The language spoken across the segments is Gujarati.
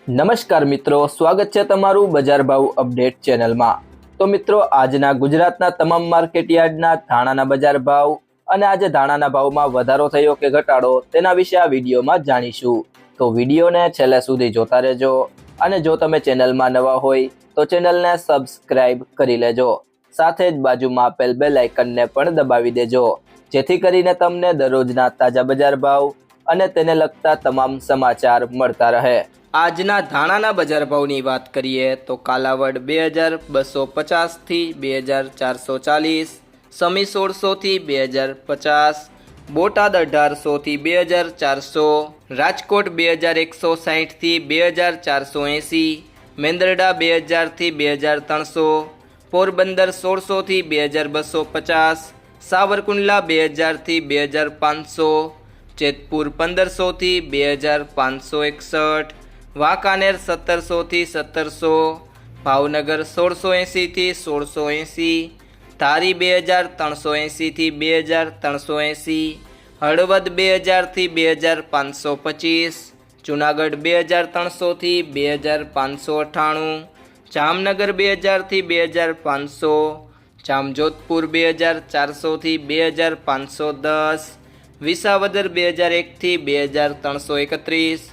નમસ્કાર મિત્રો, સ્વાગત છે તમારું બજાર ભાવ અપડેટ ચેનલમાં। તો મિત્રો, આજના ગુજરાતના તમામ માર્કેટ યાર્ડના ધાણાના બજાર ભાવ અને આજે ધાણાના ભાવમાં વધારો થયો કે ઘટાડો તેના વિશે આ વિડીયોમાં જાણીશું। તો વિડીયોને છેલ્લે સુધી જોતા રહેજો અને જો તમે ચેનલમાં નવા હોય તો ચેનલને સબસ્ક્રાઇબ કરી લેજો, સાથે જ બાજુમાં આપેલ બેલ આઇકનને પણ દબાવી દેજો, જેથી કરીને તમને દરરોજના તાજા બજાર ભાવ અને તેને લગતા તમામ સમાચાર મળતા રહે। આજના ધાણાના બજાર ભાવની વાત કરીએ તો કાલાવડ 2250 થી 2440, સમી 1600 થી 2050, બોટાદ 1800 થી 2400, રાજકોટ 2160 થી 2480, મેંદરડા 2000 થી 2300, પોરબંદર 1600 થી 2250, સાવરકુંડલા 2000 થી 2500, જેતપુર 1500 થી 2561, વાંકાનેર 1700 થી 1700, ભાવનગર 1680 થી 1680, ધારી 2380 થી 2380, હળવદ 2000 થી 2525, જુનાગઢ 2300 થી 2598, જામનગર 2000 થી 2500, જામજોધપુર 2400 થી 2510, વિસાવદર 2001 થી 2331,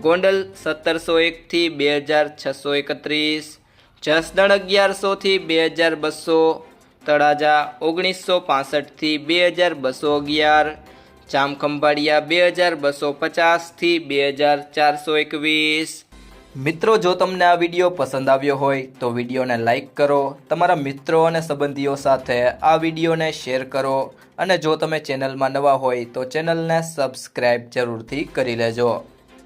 ગોંડલ 1701 થી 2631, જસદણ 1100 થી 2200, તળાજા 1965 થી 2211, જામખંભાળિયા 2250 થી 2421। મિત્રો, જો તમને આ વિડીયો પસંદ આવ્યો હોય તો વિડીયોને લાઈક કરો, તમારા મિત્રો અને સંબંધીઓ સાથે આ વિડીયોને શેર કરો અને જો તમે ચેનલમાં નવા હોય તો ચેનલને સબસ્ક્રાઈબ જરૂરથી કરી લેજો।